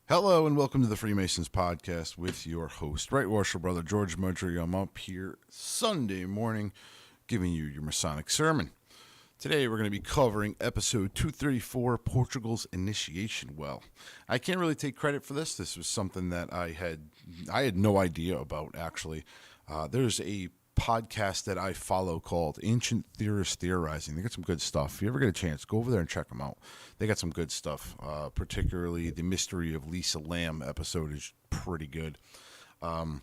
Hello and welcome to the Freemasons podcast with your host, Right Worshipful Brother George Mudry. I'm up here Sunday morning giving you your Masonic sermon. Today we're going to be covering episode 234, Portugal's Initiation Well. I can't really take credit for this. This was something that I had no idea about, actually. There's a podcast that I follow called Ancient Theorists Theorizing. They got some good stuff. If you ever get a chance, go over there and check them out. They got some good stuff. Particularly the Mystery of Lisa Lamb episode is pretty good. But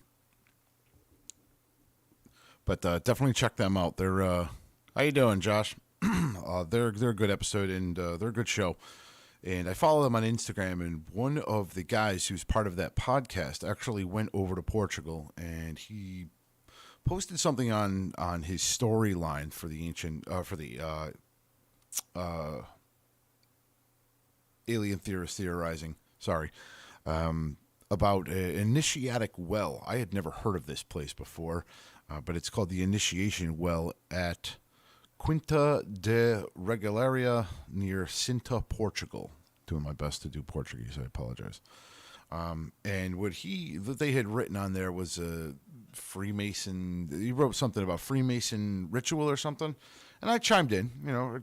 definitely check them out. They're how you doing, Josh? They're a good episode and they're a good show. And I follow them on Instagram, and one of the guys who's part of that podcast actually went over to Portugal, and he posted something on his storyline for the alien theorist theorizing. About an initiatic well. I had never heard of this place before, but it's called the Initiation Well at Quinta de Regularia near Sinta, Portugal. Doing my best to do Portuguese. I apologize. And what they had written on there was a Freemason. He wrote something about Freemason ritual or something, and I chimed in,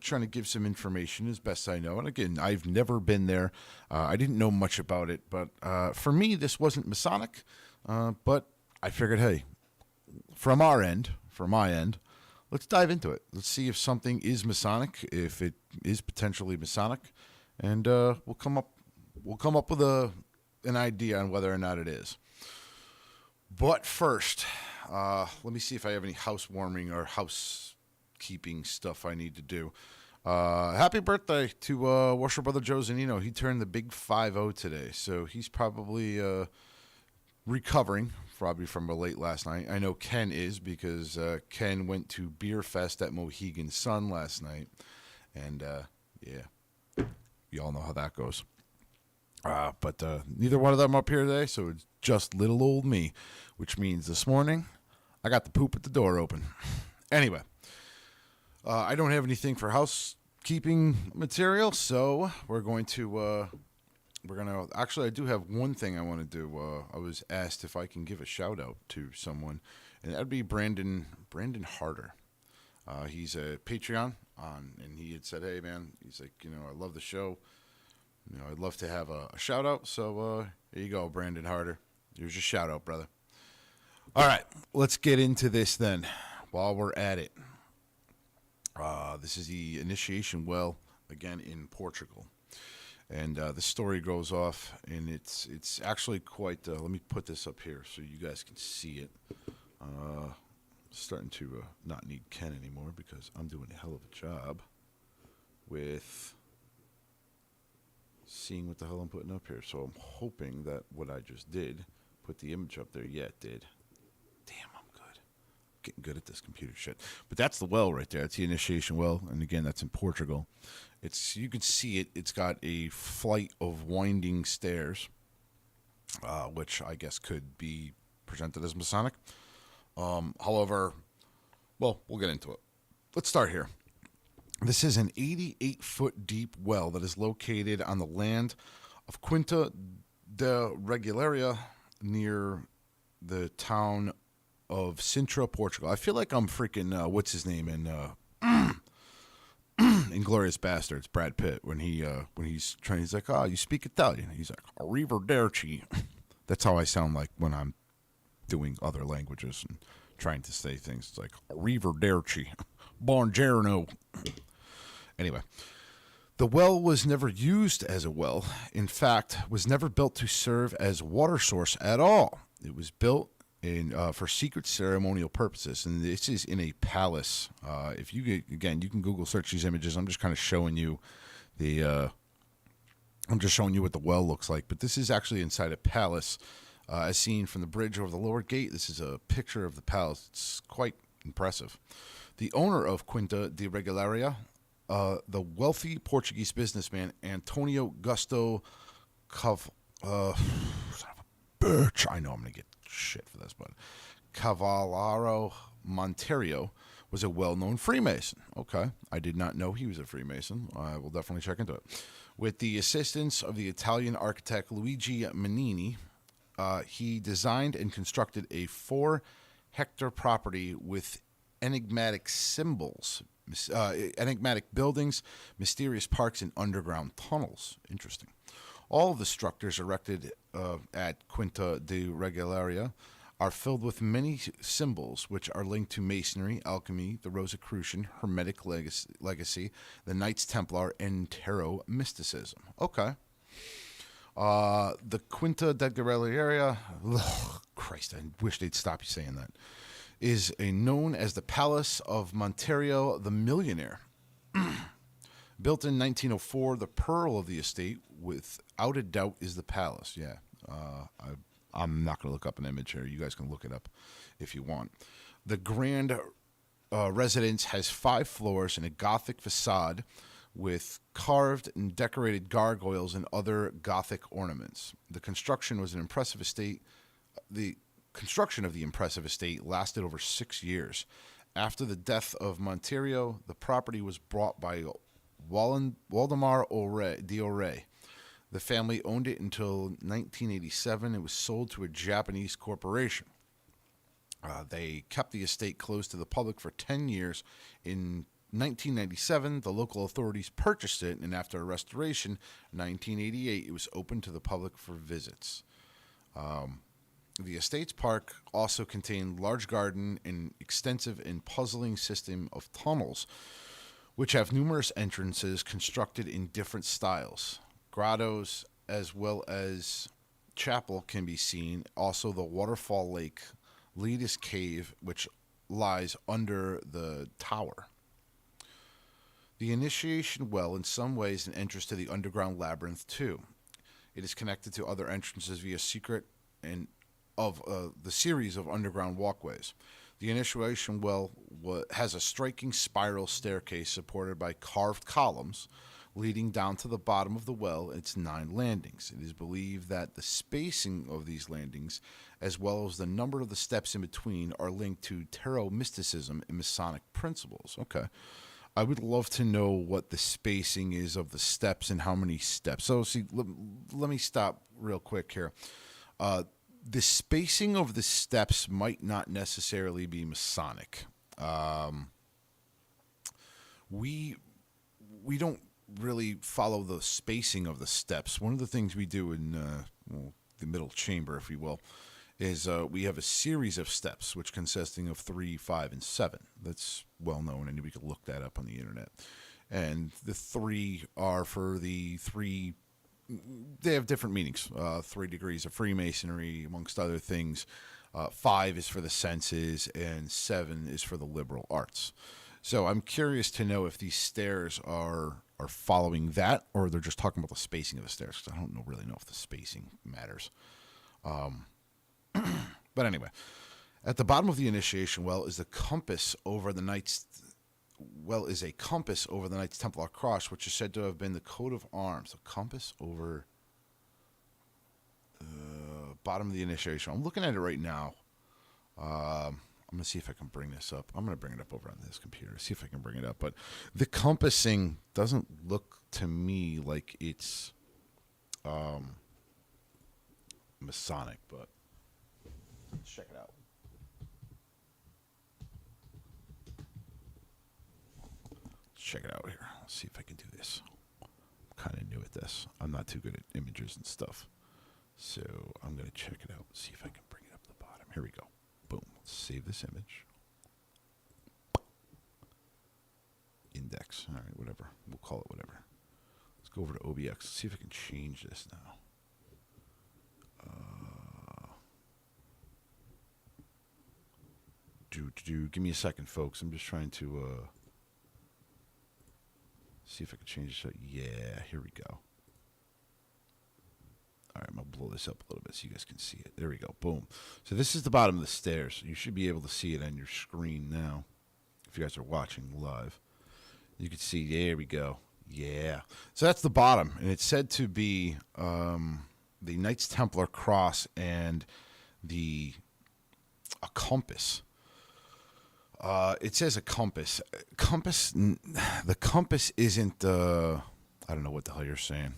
trying to give some information as best I know. And again, I've never been there. I didn't know much about it, but for me, this wasn't Masonic. But I figured, hey, from my end, let's dive into it. Let's see if something is Masonic, if it is potentially Masonic, and we'll come up with an idea on whether or not it is. But first, let me see if I have any housewarming or housekeeping stuff I need to do. Happy birthday to Worship Brother Joe Zanino. He turned the big 5-0 today, so he's probably recovering, probably from a late last night. I know Ken is, because Ken went to Beer Fest at Mohegan Sun last night, and yeah, you all know how that goes. But neither one of them up here today, so it's just little old me, which means this morning I got the poop at the door open. Anyway, I don't have anything for housekeeping material, so actually, I do have one thing I want to do. I was asked if I can give a shout out to someone, and that'd be Brandon Harder. He's a Patreon and he had said, hey man, he's like, I love the show. I'd love to have a shout out. So here you go, Brandon Harder. Here's your shout out, brother. All right, let's get into this then while we're at it. This is the Initiation Well, again, in Portugal. And the story goes off, and it's actually quite, let me put this up here so you guys can see it. Starting to not need Ken anymore because I'm doing a hell of a job with seeing what the hell I'm putting up here. So I'm hoping that what I just did, put the image up there. Yeah, it did. Damn, I'm good. Getting good at this computer shit. But that's the well right there. It's the Initiation Well, and again, that's in Portugal. You can see it. It's got a flight of winding stairs, which I guess could be presented as Masonic. However, well, we'll get into it. Let's start here. This is an 88-foot deep well that is located on the land of Quinta de Regularia near the town of Sintra, Portugal. I feel like I'm freaking, what's his name in Inglourious Bastards, Brad Pitt, when he's trying, he's like, you speak Italian. He's like, arrivederci. That's how I sound like when I'm doing other languages and trying to say things. It's like, arrivederci, buongiorno. Anyway, the well was never used as a well. In fact, was never built to serve as water source at all. It was built for secret ceremonial purposes, and this is in a palace. If you again, you can Google search these images. I'm just kind of showing you what the well looks like. But this is actually inside a palace, as seen from the bridge over the lower gate. This is a picture of the palace. It's quite impressive. The owner of Quinta de Regularia, the wealthy Portuguese businessman Antonio Gusto son of a bitch. I know I'm going to get shit for this, but Cavallaro Monteiro was a well-known Freemason. Okay, I did not know he was a Freemason. I will definitely check into it. With the assistance of the Italian architect Luigi Manini, he designed and constructed a 4-hectare property with enigmatic symbols, enigmatic buildings, mysterious parks, and underground tunnels. Interesting. All of the structures erected at Quinta de Regularia are filled with many symbols which are linked to Masonry, alchemy, the Rosicrucian, Hermetic legacy, the Knights Templar, and tarot mysticism. Okay. The Quinta de Regularia, Christ, I wish they'd stop you saying that, is known as the Palace of Monterio the Millionaire. Built in 1904, the pearl of the estate, without a doubt, is the palace. Yeah, I'm not going to look up an image here. You guys can look it up if you want. The grand residence has 5 floors and a Gothic facade with carved and decorated gargoyles and other Gothic ornaments. The construction was an impressive estate. The construction of the impressive estate lasted over 6 years. After the death of Monterio, the property was bought by Waldemar d'Ore. The family owned it until 1987. It was sold to a Japanese corporation. They kept the estate closed to the public for 10 years. In 1997, the local authorities purchased it, and after a restoration, 1988, it was opened to the public for visits. The estate's park also contained large garden and extensive and puzzling system of tunnels, which have numerous entrances constructed in different styles. Grottos as well as chapel can be seen. Also, the waterfall lake, Leadus Cave, which lies under the tower. The initiation well, in some ways, an entrance to the underground labyrinth too. It is connected to other entrances via secret and of the series of underground walkways. The initiation well has a striking spiral staircase supported by carved columns leading down to the bottom of the well. Its 9 landings. It is believed that the spacing of these landings, as well as the number of the steps in between, are linked to tarot mysticism and Masonic principles. Okay. I would love to know what the spacing is of the steps and how many steps. So, see, let me stop real quick here. The spacing of the steps might not necessarily be Masonic. We don't really follow the spacing of the steps. One of the things we do in the middle chamber, if you will, is we have a series of steps, which consisting of 3, 5, and 7. That's well known, and we can look that up on the internet. And the 3 are for the 3. They have different meanings. 3 degrees of Freemasonry, amongst other things. 5 is for the senses, and 7 is for the liberal arts. So I'm curious to know if these stairs are following that, or they're just talking about the spacing of the stairs, because I don't really know if the spacing matters. But anyway, at the bottom of the initiation well is the compass over the Knights. Well, is a compass over the Knights Templar cross, which is said to have been the coat of arms. A compass over the bottom of the initiation. I'm looking at it right now. I'm going to see if I can bring this up. I'm going to bring it up over on this computer, see if I can bring it up. But the compassing doesn't look to me like it's Masonic, but let's check it out. Check it out here. Let's see if I can do this. I'm kind of new at this. I'm not too good at images and stuff. So I'm going to check it out. See if I can bring it up to the bottom. Here we go. Boom. Let's save this image. Index. All right, whatever. We'll call it whatever. Let's go over to OBX. Let's see if I can change this now. Give me a second, folks. I'm just trying to see if I can change this. Yeah, here we go. All right, I'm going to blow this up a little bit so you guys can see it. There we go. Boom. So this is the bottom of the stairs. You should be able to see it on your screen now if you guys are watching live. You can see, there we go. Yeah. So that's the bottom, and it's said to be the Knights Templar cross and a compass. It says a compass. The compass isn't. I don't know what the hell you're saying.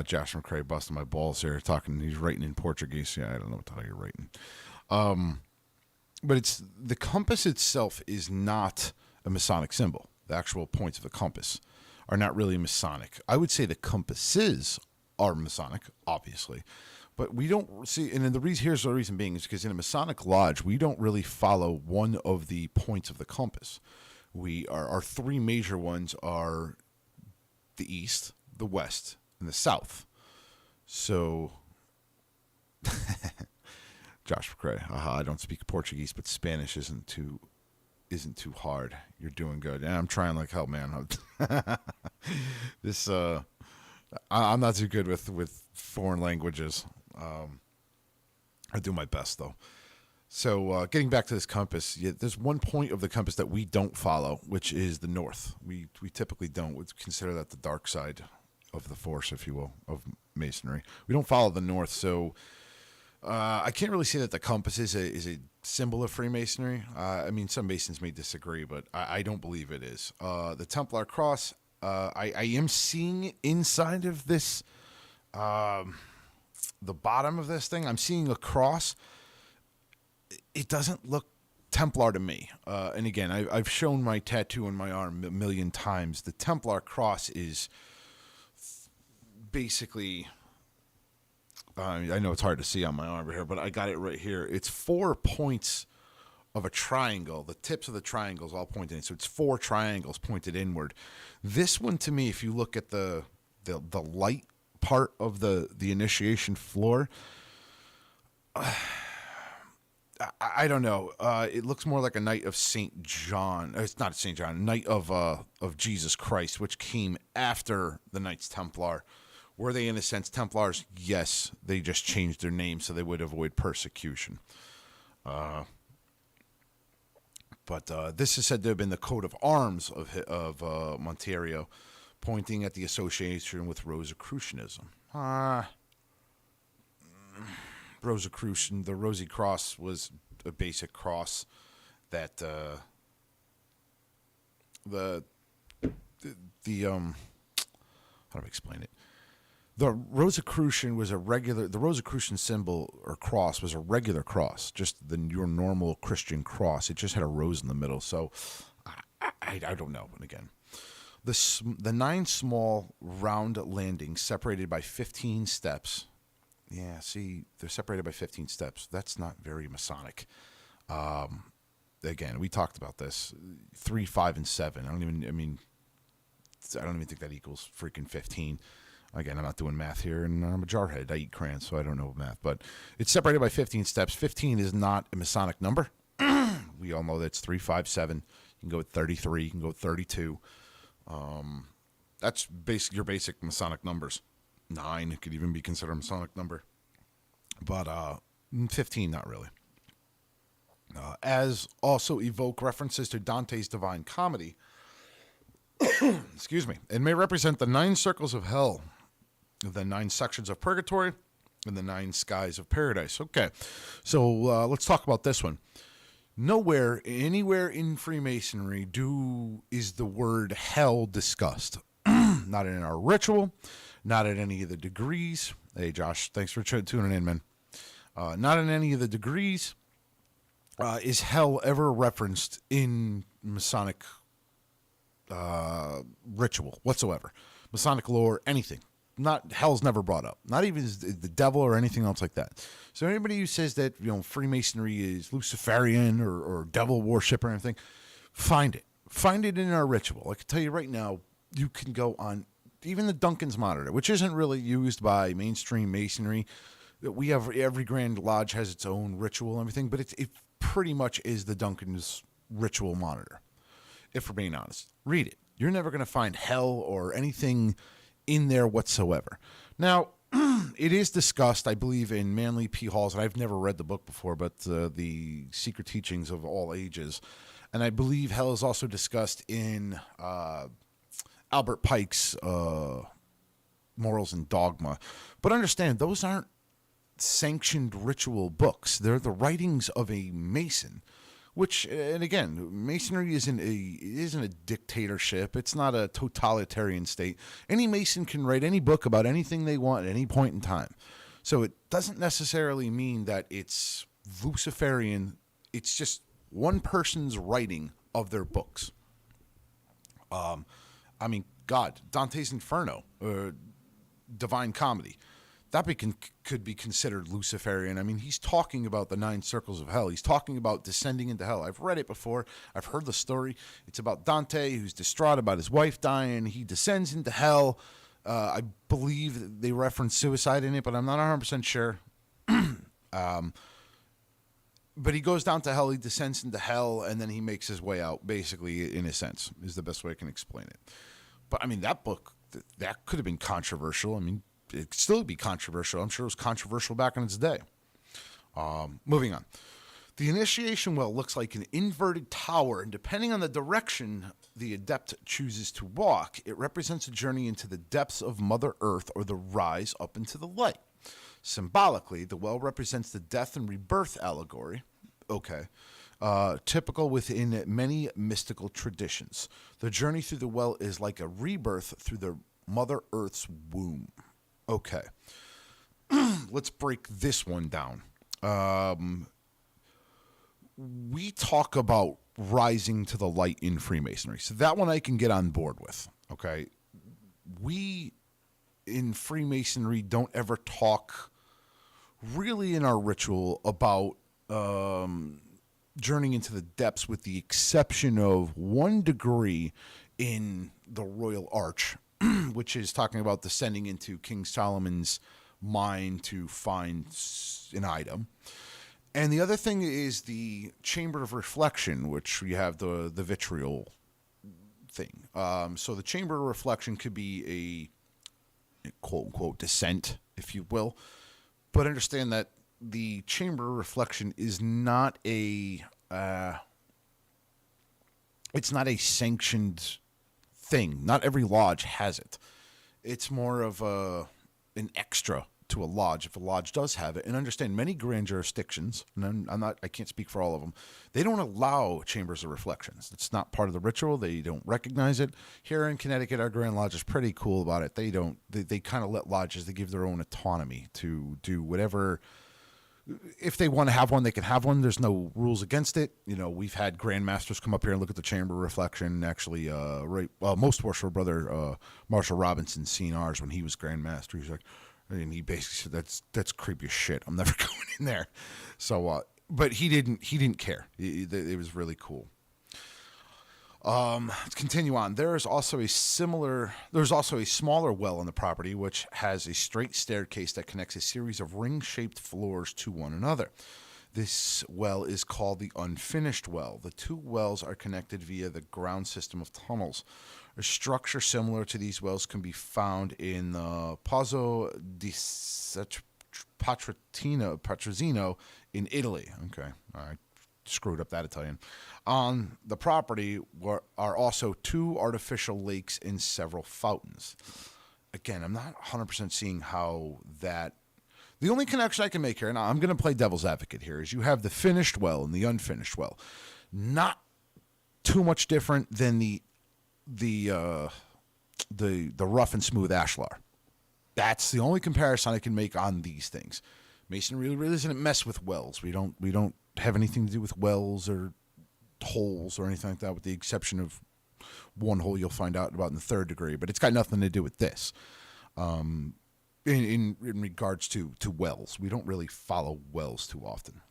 Josh McCrae busting my balls here, talking. He's writing in Portuguese. Yeah, I don't know what the hell you're writing. But it's the compass itself is not a Masonic symbol. The actual points of the compass are not really Masonic. I would say the compasses are Masonic, obviously, but we don't see. And the reason here's the reason being is because in a Masonic lodge we don't really follow one of the points of the compass. Our three major ones are the east, the west, and the south. So. Josh McCrae, I don't speak Portuguese, but Spanish isn't too hard. You're doing good. And I'm trying like hell, man. I'm not too good with foreign languages. I do my best though. So getting back to this compass, there's one point of the compass that we don't follow, which is the north. We typically don't. We consider that the dark side of the force, if you will, of Masonry. We don't follow the north, so. I can't really say that the compass is a symbol of Freemasonry. I mean, some Masons may disagree, but I don't believe it is. The Templar cross, I am seeing inside of this, the bottom of this thing, I'm seeing a cross. It doesn't look Templar to me. And again, I've shown my tattoo on my arm a million times. The Templar cross is basically... I know it's hard to see on my arm here, but I got it right here. It's 4 points of a triangle. The tips of the triangles all pointed in. So it's 4 triangles pointed inward. This one, to me, if you look at the light part of the initiation floor, I don't know. It looks more like a Knight of St. John. It's not St. John. Knight of Jesus Christ, which came after the Knights Templar. Were they, in a sense, Templars? Yes. They just changed their name so they would avoid persecution. But this is said to have been the coat of arms of Monterio, pointing at the association with Rosicrucianism. Rosicrucian, the Rosy Cross was a basic cross that how do I explain it? The Rosicrucian symbol or cross was a regular cross, just your normal Christian cross. It just had a rose in the middle. So I don't know. And again, the 9 small round landings separated by 15 steps. Yeah, see, they're separated by 15 steps. That's not very Masonic. Again, we talked about this. 3, 5, and 7. I don't even think that equals freaking 15. Again, I'm not doing math here, and I'm a jarhead. I eat crayons, so I don't know math. But it's separated by 15 steps. 15 is not a Masonic number. We all know that's 3, 5, 7. You can go with 33. You can go with 32. That's your basic Masonic numbers. 9 could even be considered a Masonic number. But 15, not really. As also evoke references to Dante's Divine Comedy. Excuse me. It may represent the 9 circles of hell, the 9 sections of purgatory, and the 9 skies of paradise. Okay, so let's talk about this one. Nowhere, anywhere in Freemasonry is the word hell discussed. Not in our ritual, not in any of the degrees. Hey, Josh, thanks for tuning in, man. Not in any of the degrees is hell ever referenced in Masonic ritual whatsoever. Masonic lore, anything. Hell's never brought up. Not even the devil or anything else like that. So anybody who says that Freemasonry is Luciferian or devil worship or anything, find it. Find it in our ritual. I can tell you right now, you can go on even the Duncan's Monitor, which isn't really used by mainstream Masonry. We have every Grand Lodge has its own ritual and everything, but it pretty much is the Duncan's ritual monitor. If we're being honest, read it. You're never going to find hell or anything in there whatsoever. Now, it is discussed, I believe, in Manly P. Hall's, and I've never read the book before, but the Secret Teachings of All Ages. And I believe hell is also discussed in Albert Pike's Morals and Dogma. But understand, those aren't sanctioned ritual books. They're the writings of a Mason. Which, and again, Masonry isn't a dictatorship. It's not a totalitarian state. Any Mason can write any book about anything they want at any point in time. So it doesn't necessarily mean that it's Luciferian. It's just one person's writing of their books. I mean, God, Dante's Inferno, Divine Comedy, that could be considered Luciferian. I mean, he's talking about the 9 circles of hell. He's talking about descending into hell. I've read it before. I've heard the story. It's about Dante, who's distraught about his wife dying. He descends into hell. I believe they reference suicide in it, but I'm not 100% sure. But he goes down to hell, he descends into hell, and then he makes his way out, basically, in a sense, is the best way I can explain it. But, I mean, that book, that could have been controversial. I mean, it could still be controversial. I'm sure it was controversial back in its day. Moving on. The initiation well looks like an inverted tower, and depending on the direction the adept chooses to walk, it represents a journey into the depths of Mother Earth or the rise up into the light. Symbolically, the well represents the death and rebirth allegory. Okay. Typical within many mystical traditions. The journey through the well is like a rebirth through the Mother Earth's womb. Okay. Let's break this one down. We talk about rising to the light in Freemasonry. So that one I can get on board with. Okay. We in Freemasonry don't ever talk really in our ritual about journeying into the depths, with the exception of 1 degree in the Royal Arch, which is talking about descending into King Solomon's mine to find an item. And the other thing is the Chamber of Reflection, which we have the vitriol thing. So the Chamber of Reflection could be a quote-unquote descent, if you will. But understand that the Chamber of Reflection is not it's not a sanctioned thing. Not every lodge has it. It's more of an extra to a lodge, if a lodge does have it. And understand, many grand jurisdictions, and I can't speak for all of them, they don't allow chambers of reflections. It's not part of the ritual. They don't recognize it. Here in Connecticut, our Grand Lodge is pretty cool about it. They kind of let lodges, they give their own autonomy to do whatever. If they want to have one, they can have one. There's no rules against it. You know, we've had grandmasters come up here and look at the chamber of reflection. Actually, most worshipful brother Marshall Robinson seen ours when he was grandmaster. He's like, and he basically said, that's creepy as shit. I'm never going in there. So, but he didn't care. It was really cool. Let's continue on. There's also a smaller well on the property, which has a straight staircase that connects a series of ring-shaped floors to one another. This well is called the unfinished well. The 2 wells are connected via the ground system of tunnels. A structure similar to these wells can be found in the Pozzo di Patrocinio in Italy. Okay, all right. Screwed up that Italian. On the property are also 2 artificial lakes and several fountains. Again, I'm not 100% seeing how that... The only connection I can make here, and I'm going to play devil's advocate here, is you have the finished well and the unfinished well. Not too much different than the rough and smooth ashlar. That's the only comparison I can make on these things. Masonry really doesn't mess with wells. We don't have anything to do with wells or holes or anything like that, with the exception of one hole you'll find out about in the 3rd degree. But it's got nothing to do with this. In regards to wells, we don't really follow wells too often.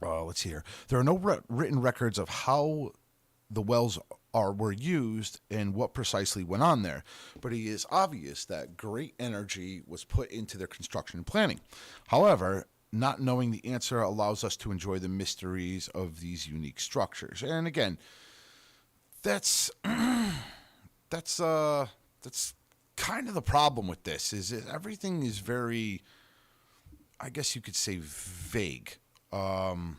Let's see here. There are no written records of how the wells were used and what precisely went on there, but it is obvious that great energy was put into their construction and planning. However, not knowing the answer allows us to enjoy the mysteries of these unique structures. And again, that's kind of the problem with this, is that everything is very, I guess you could say, vague. Trying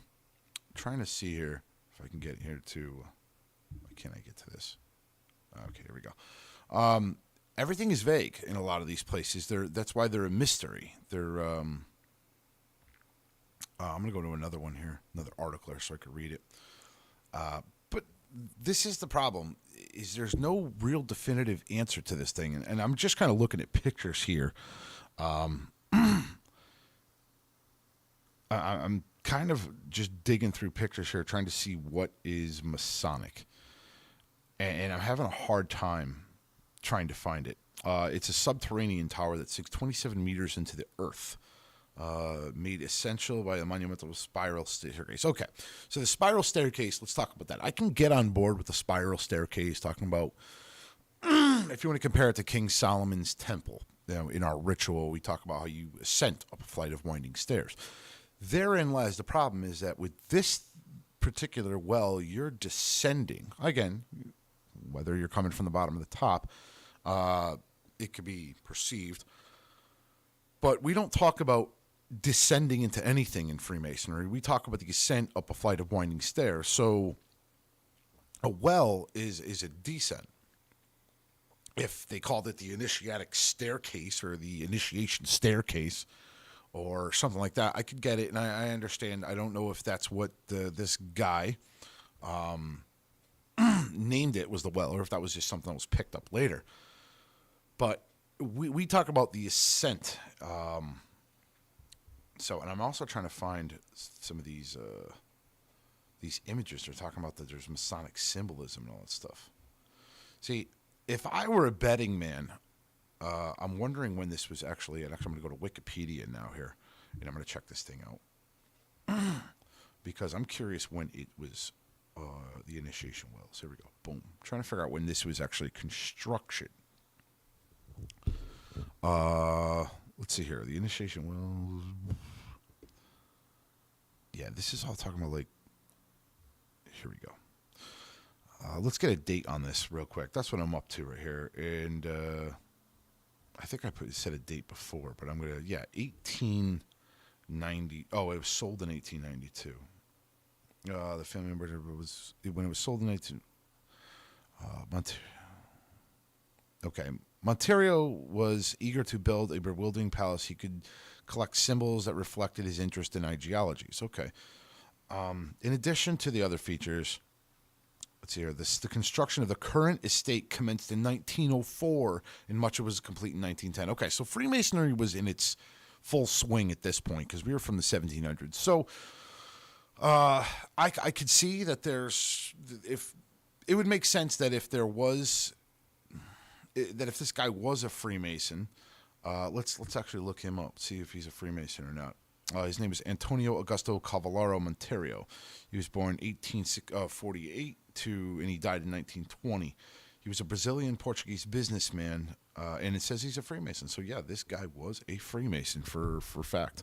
to see here if I can get here to... Why can't I get to this? Okay, here we go. Everything is vague in a lot of these places. That's why they're a mystery. I'm going to go to another one here, another article here so I could read it. But this is the problem, is there's no real definitive answer to this thing. And I'm just kind of looking at pictures here. I'm kind of just digging through pictures here, trying to see what is Masonic. And I'm having a hard time trying to find it. It's a subterranean tower that sinks 27 meters into the earth, made essential by a monumental spiral staircase. Okay, so the spiral staircase, let's talk about that. I can get on board with the spiral staircase, talking about, if you want to compare it to King Solomon's temple. You know, in our ritual, we talk about how you ascend up a flight of winding stairs. Therein lies the problem, is that with this particular well, you're descending. Again, whether you're coming from the bottom or the top, it could be perceived. But we don't talk about descending into anything in Freemasonry. We talk about the ascent up a flight of winding stairs. So a well is a descent. If they called it the initiatic staircase or the initiation staircase or something like that, I could get it, and I understand. I don't know if that's what this guy named it, was the well, or if that was just something that was picked up later. But we talk about the ascent. And I'm also trying to find some of these images. They're talking about that there's Masonic symbolism and all that stuff. See, if I were a betting man, I'm wondering when this was actually, and actually I'm going to go to Wikipedia now here, and I'm going to check this thing out. Because I'm curious when it was the initiation wells. Here we go. Boom. I'm trying to figure out when this was actually construction. Let's see here. The initiation wells. Yeah, this is all talking about, like, here we go. Let's get a date on this real quick. That's what I'm up to right here. And I think I said a date before, but I'm going to, 1890. Oh, it was sold in 1892. The family member was, when it was sold in 18... Monterio was eager to build a bewildering palace. He could collect symbols that reflected his interest in ideologies. Okay. In addition to the other features... Let's see here. The construction of the current estate commenced in 1904, and much of it was complete in 1910. Okay, so Freemasonry was in its full swing at this point, because we were from the 1700s. So I could see that if it would make sense that if this guy was a Freemason, let's actually look him up, see if he's a Freemason or not. His name is Antonio Augusto Cavallaro Monteiro. He was born 1848 and he died in 1920. He was a Brazilian Portuguese businessman, and it says he's a Freemason. So yeah, this guy was a Freemason for fact.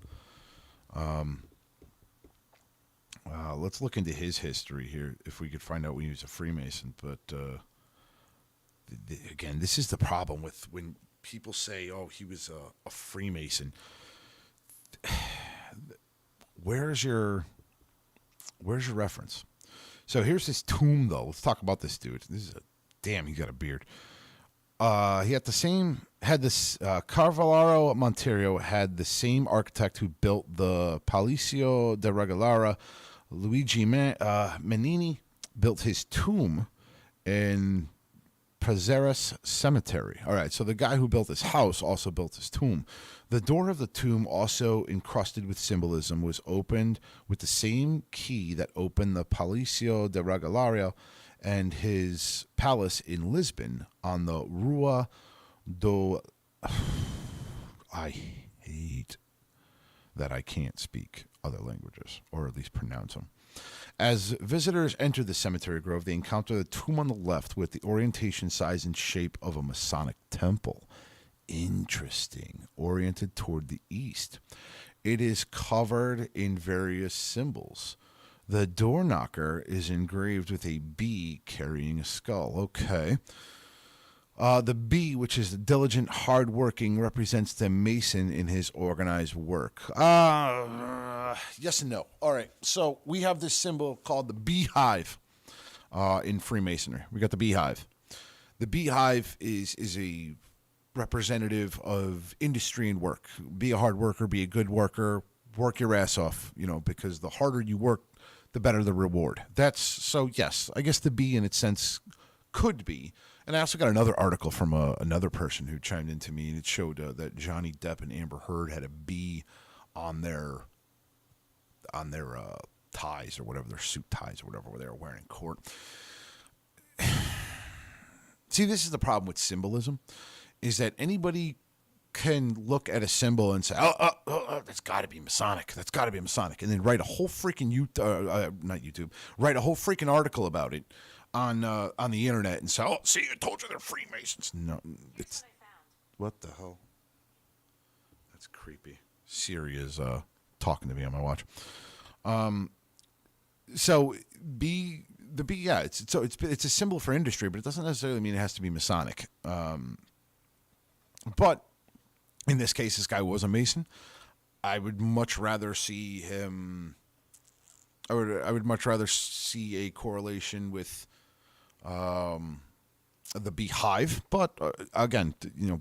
Let's look into his history here if we could find out when he was a Freemason. But again, this is the problem with when people say, "Oh, he was a Freemason." Where's your reference? So here's his tomb, though. Let's talk about this dude. He's got a beard. Carvalho Monteiro had the same architect who built the Palacio de Regalara. Luigi Menini built his tomb in Prazeres Cemetery. All right, so the guy who built his house also built his tomb. The door of the tomb, also encrusted with symbolism, was opened with the same key that opened the Palacio de Regalaria and his palace in Lisbon on the Rua do... I hate that I can't speak other languages, or at least pronounce them. As visitors enter the cemetery grove, they encounter the tomb on the left with the orientation, size, and shape of a Masonic temple. Interesting. Oriented toward the east. It is covered in various symbols. The door knocker is engraved with a bee carrying a skull. Okay. The bee, which is diligent, hardworking, represents the Mason in his organized work. Yes and no. All right. So we have this symbol called the beehive in Freemasonry. We got the beehive. The beehive is a representative of industry and work. Be a hard worker, be a good worker, work your ass off, because the harder you work, the better the reward. Yes, I guess the B in its sense could be. And I also got another article from another person who chimed into me, and it showed that Johnny Depp and Amber Heard had a B on their ties or whatever, their suit ties or whatever they were wearing in court. See, this is the problem with symbolism, is that anybody can look at a symbol and say, oh, that's got to be Masonic. That's got to be Masonic. And then write a whole freaking write a whole freaking article about it on the internet and say, oh, see, I told you they're Freemasons. No, it's, what the hell? That's creepy. Siri is talking to me on my watch. So the B, yeah, it's a symbol for industry, but it doesn't necessarily mean it has to be Masonic. But in this case, this guy was a Mason. I would much rather see him. I would much rather see a correlation with the beehive. But again,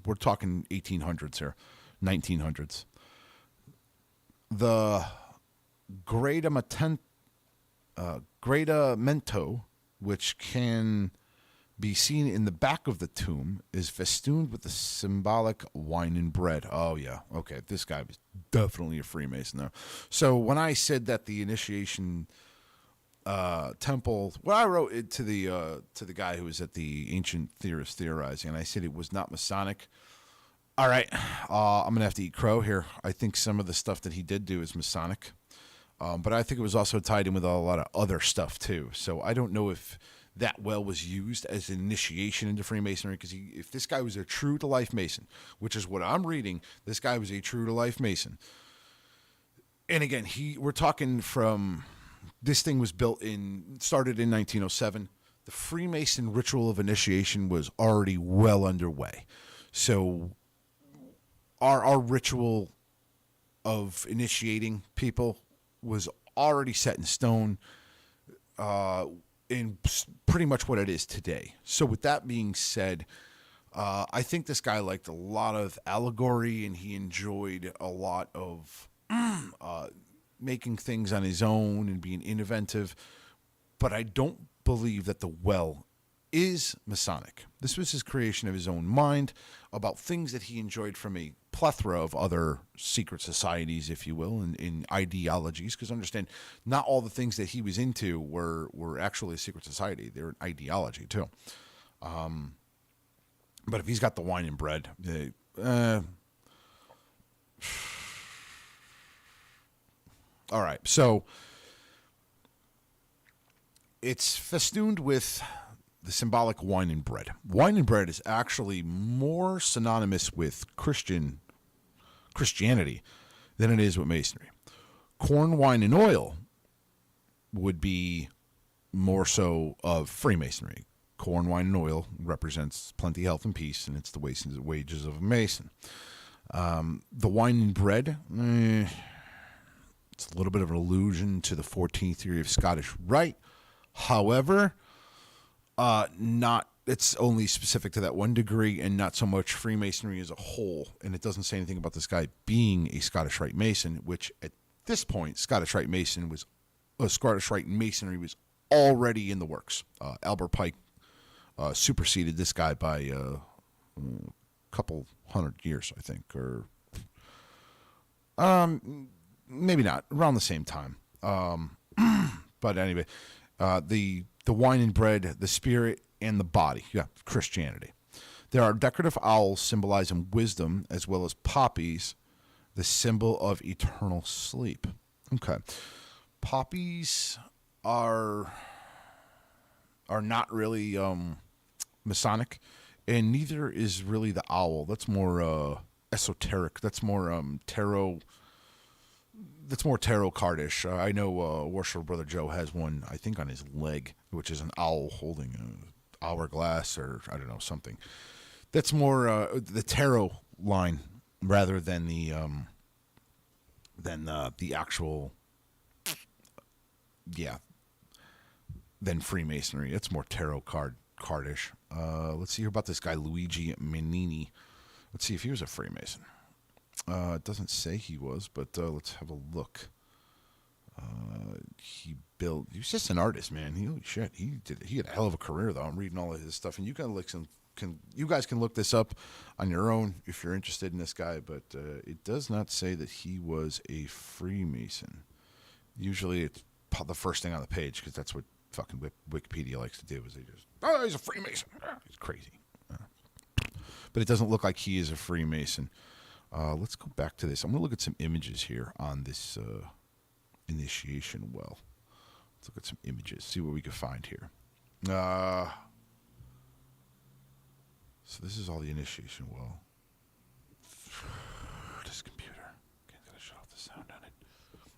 we're talking 1800s here, 1900s. The gradamento, which can be seen in the back of the tomb, is festooned with the symbolic wine and bread. Oh, yeah. Okay, this guy was definitely a Freemason, though. So when I said that the initiation temple, I wrote it to the guy who was at the Ancient Theorist Theorizing, and I said it was not Masonic. All right, I'm going to have to eat crow here. I think some of the stuff that he did do is Masonic. But I think it was also tied in with a lot of other stuff, too. So I don't know if that well was used as an initiation into Freemasonry, because if this guy was a true-to-life Mason, which is what I'm reading, this guy was a true-to-life Mason. And again, we're talking from, this thing was started in 1907. The Freemason ritual of initiation was already well underway. So our ritual of initiating people was already set in stone in pretty much what it is today. So with that being said, I think this guy liked a lot of allegory, and he enjoyed a lot of making things on his own and being inventive. But I don't believe that the well is Masonic. This was his creation of his own mind about things that he enjoyed from a plethora of other secret societies, if you will, and in ideologies. Because understand, not all the things that he was into were actually a secret society. They're an ideology too. But if he's got the wine and bread, all right. So it's festooned with the symbolic wine and bread. Wine and bread is actually more synonymous with Christianity than it is with Masonry. Corn, wine, and oil would be more so of Freemasonry. Corn, wine, and oil represents plenty, health, and peace, and it's the wages of a Mason. The wine and bread, it's a little bit of an allusion to the 14th theory of Scottish Rite. However, it's only specific to that one degree, and not so much Freemasonry as a whole. And it doesn't say anything about this guy being a Scottish Rite Mason, which at this point, Scottish Rite Masonry was already in the works. Albert Pike superseded this guy by a couple 100 years, I think, or maybe not, around the same time. But anyway, the wine and bread, the spirit, and the body. Yeah, Christianity. There are decorative owls symbolizing wisdom, as well as poppies, the symbol of eternal sleep. Okay. Poppies are not really Masonic, and neither is really the owl. That's more esoteric. That's more tarot. That's more tarot cardish. I know Worshipful Brother Joe has one, I think, on his leg, which is an owl holding an hourglass, or I don't know, something. That's more the tarot line rather than the actual, than Freemasonry. It's more tarot cardish. Let's see here about this guy Luigi Manini. Let's see if he was a Freemason. It doesn't say he was, but let's have a look. He was just an artist, man. Holy shit, he had a hell of a career, though. I'm reading all of his stuff, and you you guys can look this up on your own if you're interested in this guy, but it does not say that he was a Freemason. Usually it's the first thing on the page, because that's what fucking Wikipedia likes to do, is they just, oh, he's a Freemason. He's crazy. But it doesn't look like he is a Freemason. Let's go back to this. I'm going to look at some images here on this initiation well. Let's look at some images, see what we can find here. So this is all the initiation well. This computer. Okay, I'm going to shut off the sound on it.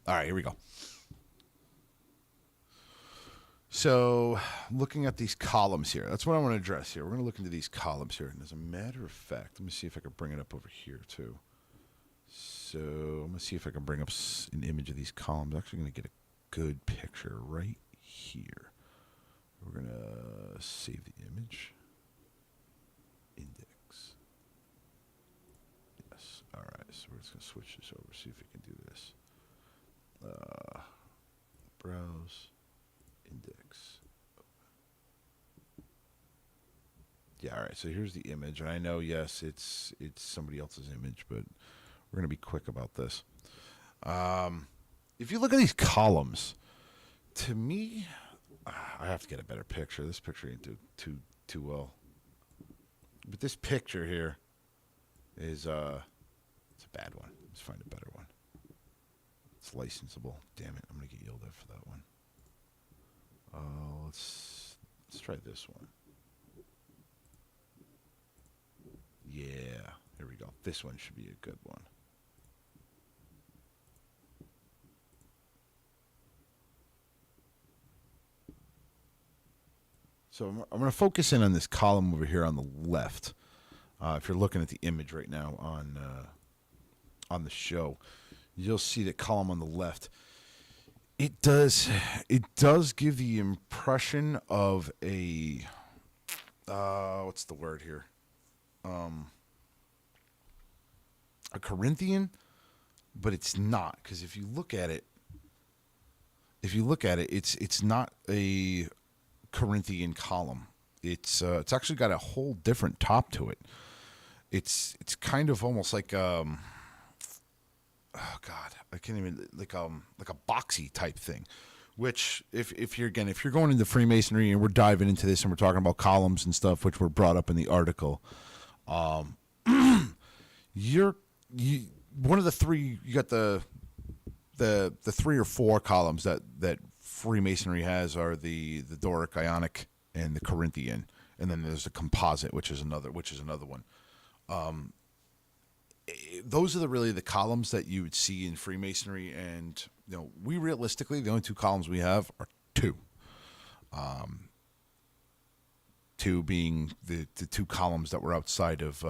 All right, here we go. So looking at these columns here, that's what I want to address here. We're going to look into these columns here. And as a matter of fact, let me see if I can bring it up over here too. So I'm going to see if I can bring up an image of these columns. I'm actually going to get a good picture right here. We're going to save the image. Index. Yes. All right. So we're just going to switch this over, see if we can do this. Browse. Index. Yeah, all right. So here's the image, and I know, yes, it's somebody else's image, but we're going to be quick about this. If you look at these columns, to me, I have to get a better picture. This picture ain't too well. But this picture here is it's a bad one. Let's find a better one. It's licensable. Damn it, I'm going to get yelled at for that one. Let's try this one. Yeah, here we go. This one should be a good one. So I'm going to focus in on this column over here on the left. If you're looking at the image right now on the show, you'll see the column on the left. It does give the impression of a what's the word here? A Corinthian, but it's not, because if you look at it, it's not a Corinthian column. It's actually got a whole different top to it. It's kind of almost like oh God, I can't even, like a boxy type thing. Which if you're going into Freemasonry, and we're diving into this and we're talking about columns and stuff, which were brought up in the article, you one of the three, you got the 3 or 4 columns that Freemasonry has are the Doric, Ionic, and the Corinthian, and then there's the composite, which is another one. Those are really the columns that you would see in Freemasonry, and we realistically, the only 2 columns we have are 2. 2 being the 2 columns that were outside of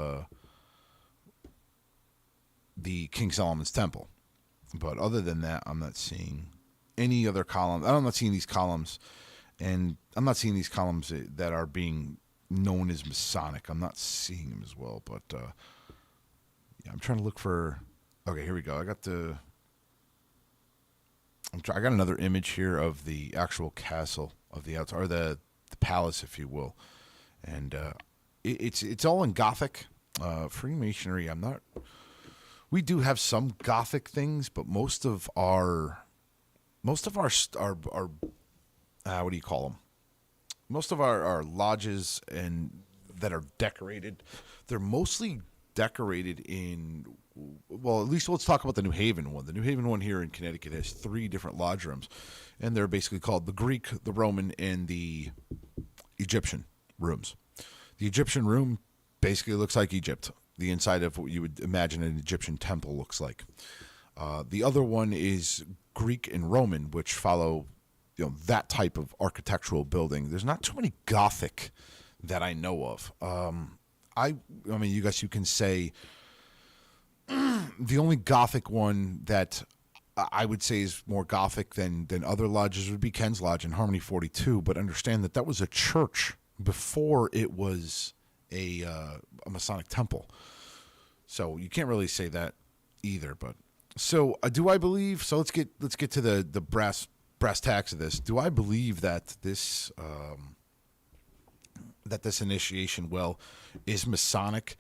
the King Solomon's Temple. But other than that, I'm not seeing any other column. I'm not seeing these columns, and I'm not seeing these columns that are being known as Masonic. I'm not seeing them as well, but yeah, I'm trying to look for. Okay, here we go. I got another image here of the actual castle of the outside, or the palace, if you will, and it's all in Gothic. Freemasonry, we do have some Gothic things, but most of our what do you call them? Most of our lodges and that are decorated, they're mostly decorated in, well, at least let's talk about the New Haven one. The New Haven one here in Connecticut has 3 different lodge rooms, and they're basically called the Greek, the Roman, and the Egyptian rooms. The Egyptian room basically looks like Egypt. The inside of what you would imagine an Egyptian temple looks like. The other one is Greek and Roman, which follow that type of architectural building. There's not too many Gothic that I know of. I mean, you guys, you can say the only Gothic one that I would say is more Gothic than other lodges would be Ken's Lodge in Harmony 42. But understand that was a church before it was a Masonic temple. So you can't really say that either. But so do I believe? So let's get to the brass tacks of this. Do I believe that this initiation well is Masonic?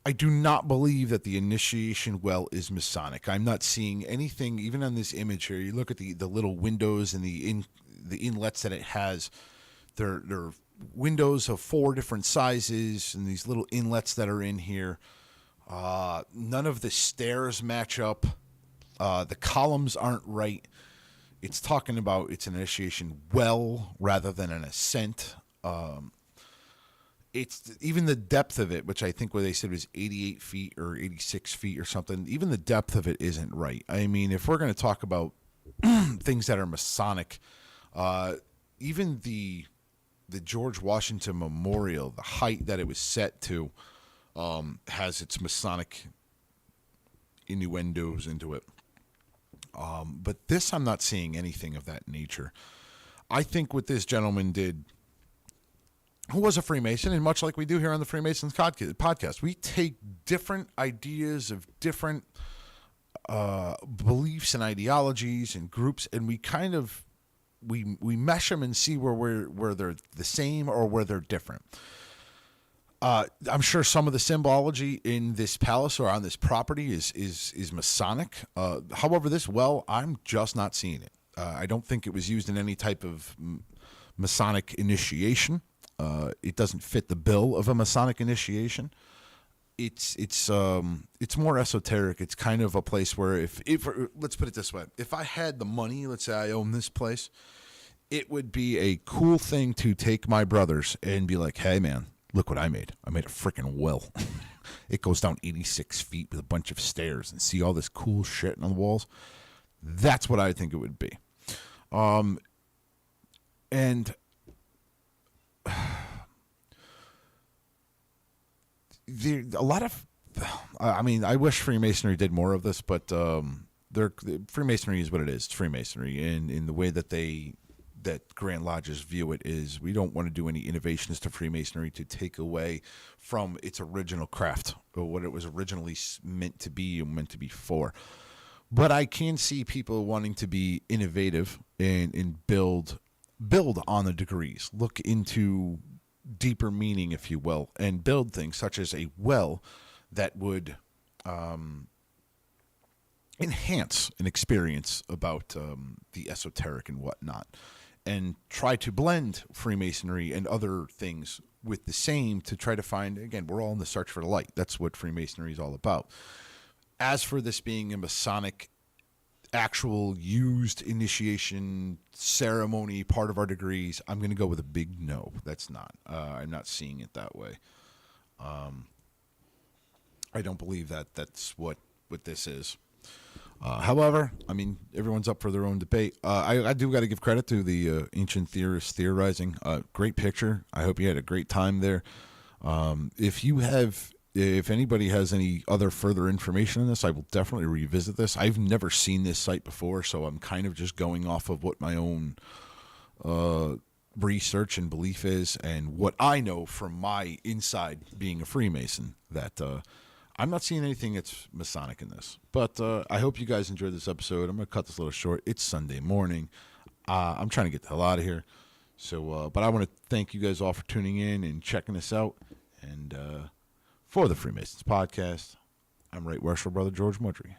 I do not believe that the initiation well is Masonic. I'm not seeing anything, even on this image here. You look at the little windows and the inlets that it has. They're windows of 4 different sizes, and these little inlets that are in here. None of the stairs match up. The columns aren't right. It's talking about it's an initiation well rather than an ascent. It's even the depth of it, which I think what they said was 88 feet or 86 feet or something. Even the depth of it isn't right. I mean, if we're going to talk about things that are Masonic, even the George Washington Memorial, the height that it was set to, has its Masonic innuendos into it. But this, I'm not seeing anything of that nature. I think what this gentleman did, who was a Freemason, and much like we do here on the Freemasons podcast, we take different ideas of different beliefs and ideologies and groups, and we kind of we mesh them and see where they're the same or where they're different. I'm sure some of the symbology in this palace or on this property is Masonic. However, this well, I'm just not seeing it. I don't think it was used in any type of Masonic initiation. It doesn't fit the bill of a Masonic initiation. It's more esoteric. It's kind of a place where if let's put it this way, if I had the money, let's say I own this place, it would be a cool thing to take my brothers and be like, hey man, look what I made. I made a freaking well. It goes down 86 feet with a bunch of stairs, and see all this cool shit on the walls. That's what I think it would be. And a lot of, I mean, I wish Freemasonry did more of this, but Freemasonry is what it is. It's Freemasonry, and in the way that Grand Lodges view it is, we don't want to do any innovations to Freemasonry to take away from its original craft or what it was originally meant to be and meant to be for. But I can see people wanting to be innovative and build on the degrees, look into deeper meaning, if you will, and build things such as a well that would enhance an experience about the esoteric and whatnot, and try to blend Freemasonry and other things with the same to try to find, again, we're all in the search for the light. That's what Freemasonry is all about. As for this being a Masonic actual used initiation ceremony, part of our degrees, I'm going to go with a big no. That's not. I'm not seeing it that way. I don't believe that's what this is. However, I mean, everyone's up for their own debate. I do got to give credit to the ancient theorists theorizing. Great picture. I hope you had a great time there. If anybody has any other further information on this, I will definitely revisit this. I've never seen this site before, so I'm kind of just going off of what my own research and belief is, and what I know from my inside being a Freemason, that I'm not seeing anything that's Masonic in this. But I hope you guys enjoyed this episode. I'm going to cut this a little short. It's Sunday morning. I'm trying to get the hell out of here. So, but I want to thank you guys all for tuning in and checking this out. And for the Freemasons podcast, I'm Right Worshipful Brother George Mudry.